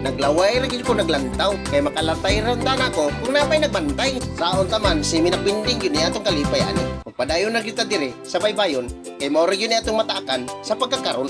Naglaway ra gyud ko naglantaw kay makalatay ron tana ko kung napay nagbantay. Saon taman si minapinding yun ni atong kalipay ani. Magpadayon na kita dire sa baybayon kay mao ra yun ni atong mataakan sa pagkakaron.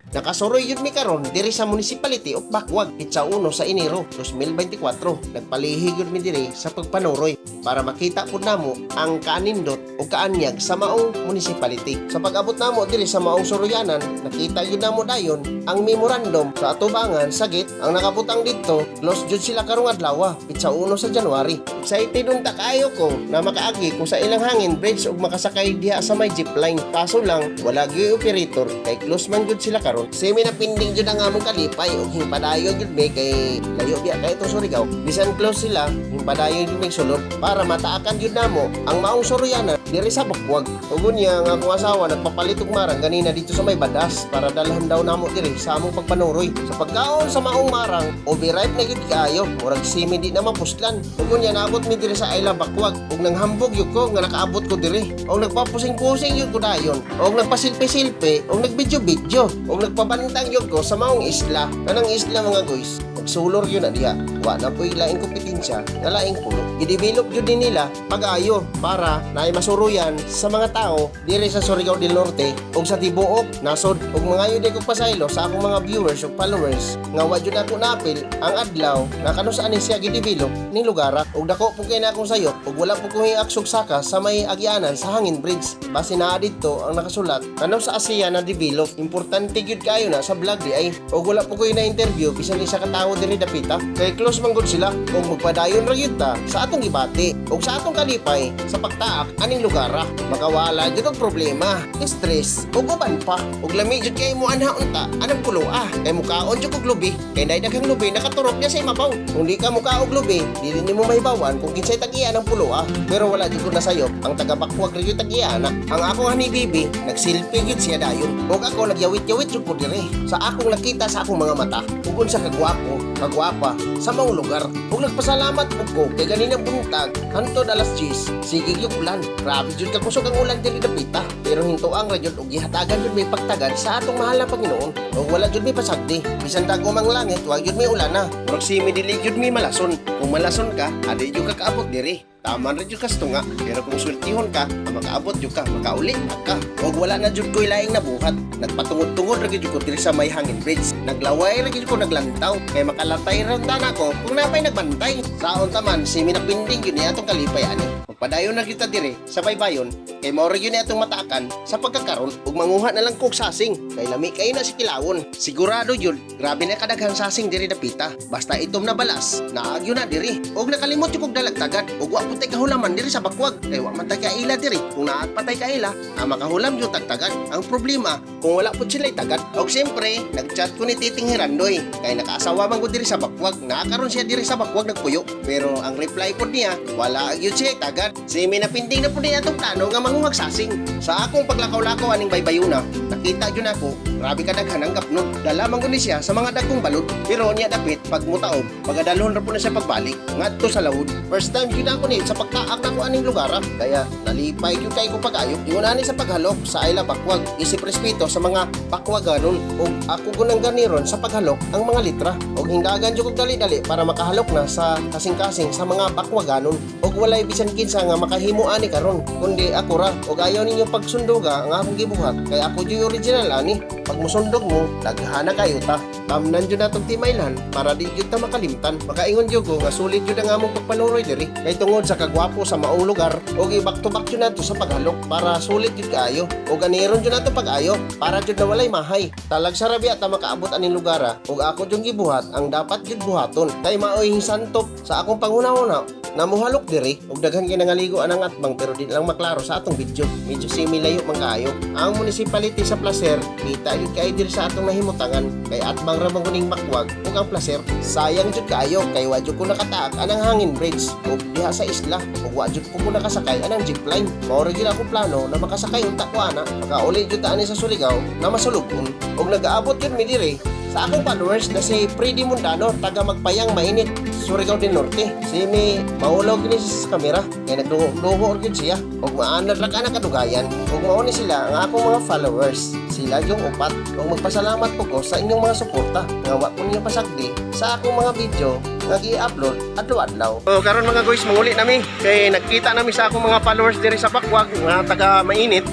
Nakasuroy yun mi karon diri sa Municipality of Bacuag itsa 1 sa Enero 2024. Nagpalihig yun mi diri sa pagpanuroy para makita pud namo ang kaanindot o kaanyag sa maong municipality. Sa pag-abot namo diri sa maong suroyanan, nakita yun namo dayon ang memorandum sa atubangan sagit ang nakabutang dito. Close jud sila karong adlaw itsa 1 sa January. Excited unta kaayo ko na makaagi ko sa ilang hangin bridge ug makasakay diha sa may jeepline. Kaso lang wala gyud operator kay close man gud sila karon. Semi na pinding jud ang among kalipay ug himpadayon jud mi kay layo biya kay ito Surigao. Bisan close sila, himpadayon jud mi sulod para mataakan jud namo ang maong Soroyanan diri sa Bacuag. Ug unya nga akong asawa nagpapalit og marang ganina dito sa may badas para dalhan daw namo diri sa among pagpanuroy. Sa pagkaon sa maong marang, overripe na gyud kaayo, murag semi di na mapuslan. Ug unya naabot mi diri sa Isla Bacuag ug nanghambog yun ko nga nakaabot ko diri. Ug nagpapusing-pusing yun ko dayon. Ug nagpasilpi-silpi ug nagbidyo-bidyo. Ug nagpabantang yun ko sa maong isla. Kanang isla mga guys, magsulor yun na diha. Wa na po'y laing kompetensya nga laing pulo. I-develop yun din nila pag-ayo para naay masuruyan sa mga tao diri sa Surigao del Norte ug sa tibuok nasod ug mga yun ko pasaylo sa akong mga viewers ug followers nga wa jud ako napil ang adlaw na kanus ani siya gi-develop ning lugara ug dako po kay na akong sayop ug wala po ko hiaksog saka sa may agyanan sa hangin bridge. Base naa dito ang nakasulat kanus sa Asia na develop. Importante gyud kayo na sa vlog di ay ug wala po ko na interview bisan isa ka tawo diri dapita kay close man gud sila ug magpadayon ra gyud ta sa atong gibati ug sa atong kalipay sa pagtaak aning lugara. Makawala gyud og problema, stress ug uban pa ug lami gyud kay mo anha unta anang puloa kay mukaon jud og lubi kay nay daghang lubi nakaturok niya sa imabaw. Kung di ka muka og lubi dili nimo mahibawan kung kinsay tag-iya ng puloa. Pero wala gyud ko nasayop ang taga Bacuag ra gyud tag-iya na. Ang akong hanibibi nagsilpi gyud siya dayon ug ako nagyawit-yawit jud ko diri sa akong nakita sa akong mga mata ug unsa kagwapo kagwapa sa maong lugar ug nagpasalamat pud ko kay ganinang buntag hantod alas 10 sige gyud ulan. Grabe jud ka kusog ang ulan diri dapita pero hinto ang radyod ug gihatagan jud may pagtagad sa atong mahal na Panginoon ug wala jud may pasagdi bisan dago mang langit wa jud may ulan na proximi dili jud may malason. Kung malason ka adi jud ka kaabot diri. Taman rin jud ka nga pero kung sultihon ka makaabot jud ka makauli ka ug wala na jud ko'y laing nabuhat. Nagpatungod-tungod ra gyud ko diri sa may hangin bridge. Naglaway ra gyud ko naglantaw kay makalatay ra tana ko kung napay nagbantay. Saon taman si minapinding yun ni atong kalipay ani. Magpadayon na kita diri sa baybayon kay mao ra yun ni atong mataakan sa pagkakaron ug manguha na lang kog sasing kay lami kayo na si kilawon. Sigurado yun grabe na kadaghang sasing diri dapita basta itom na balas naagyo na diri ug nakalimot yung kog dalagtagan ug wa putay kahulaman diri sa Bacuag kay wa man tay kaila diri kung naat patay kaila na makahulam yung tagtagan. Ang problema kung wala pud sila'y tagad ug siyempre nagchat ko ni Titing Hirandoy kay nakaasawa man gud diri sa Bacuag nakakaron siya diri sa Bacuag nagpuyo pero ang reply pud niya wala gyud siya tagad. Si minapinding na pud niya atong plano nga manguhag sasing. Sa akong paglakaw-lakaw aning baybayuna nakita gyud nako grabe kadaghan ang gapnot. Dala man gud ni siya sa mga dagkong balod pero niya dapit pag mutaog pagadalhon ra pud na siya pagbalik ngadto sa lawod. First time gyud ako ni sa pagtaak nako aning lugara kaya nalipay gyud kay ko pag-ayo ingon ani sa paghalok sa Isla Bacuag. Isip respeto sa mga Bacuaganon ug ako gunang ganiron sa paghalok ang mga litra ug hindagan jud kog dali-dali para makahalok na sa kasing-kasing sa mga Bacuaganon ug walay bisan kinsa nga makahimo ani karon kundi ako ra ug ayaw ninyo pagsunduga ang akong gibuhat kay ako jud original ani. Pag musundog mo daghana kayo ta tamnan jud natong timaylan para di jud ta makalimtan. Makaingon jud ko nga sulit jud ang among pagpanuroy diri kay tungod sa kagwapo sa maong lugar ug i-back to back jud nato sa paghalok para sulit jud kaayo ug ganiron jud nato pag-ayo para jud na walay mahay. Talag sa rabi at makaabot aning lugara ug ako jud gibuhat ang dapat jud buhaton kay maoy hisantop sa akong panghuna-una na muhalok diri ug daghan kay nangaligo anang atbang pero di lang maklaro sa atong video. Medyo similayo man kaayo. Ang municipality sa Placer kita jud kay diri sa atong nahimutangan kay atbang ra man kuning Bacuag ug ang Placer sayang jud kaayo kay wa jud ko nakataak anang hangin bridge ug diha sa isla ug wa jud ko nakasakay anang jeepline. Mao ra gyud ako plano na makasakay unta ko ana makauli jud ta ani sa Surigao na masulubon ug nagaabot jud mi diri Sa akong followers na si Freddy Mundano, taga Magpayang Mainit, Surigao del Norte. Si mi maulaw gini sa kamera, kaya nagduho gid siya. Ug maanad ra ka na kadugayan. Ug mao ni sila ang akong mga followers. Sila yung upat. Ug magpasalamat po ko sa inyong mga suporta. Nga wa po ninyo pasagdi sa akong mga video nga gi-upload adlaw-adlaw. So karon mga guys, manguli nami kay nagkita nami sa akong mga followers diri sa Bakwag nga taga Mainit.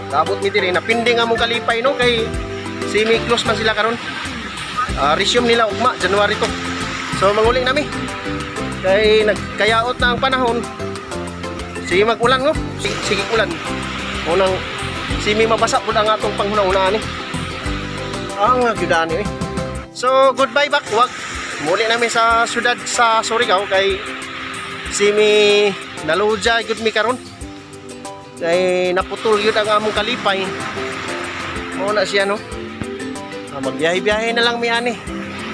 Kabot mi diri napindi nga mong kalipay no kay semi-close man sila karon. Resume nila ugma January to. So manguling nami. Kay nagkayaot na ang panahon. Sige mag-ulan no. Sige ulan. Unang simi mabasa pud ang atong panghuna-una ni. Ang gyudan ni. So goodbye Bakwag. Muli nami sa syudad sa Surigao kay simi naluja gyud mi karon. Kay naputol gyud ang among kalipay. Mao na siya no. Magbiyahe-biyahe na lang mi ani.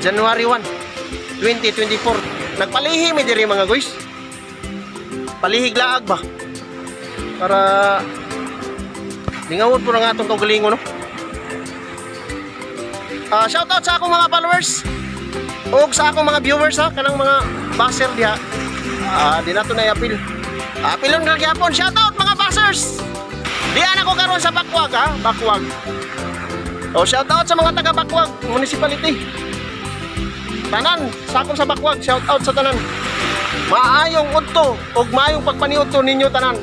January 1, 2024. Nagpalihi mi diri mga guys. Palihig laag ba? Para lingawon po nga atong kaugalingon no. Shout out sa akong mga followers. O sa akong mga viewers ha, kanang mga baser diha. Di na to na apil. Apilon ra gyapon. Shout out mga basers. Diyan ako karon sa Bakwag ha, Bakwag. Shout out sa mga taga Bakwag Municipality. Tanan, sa akong sa Bakwag, shout out sa tanan. Maayong udto ug maayong pagpaniudto ninyo tanan.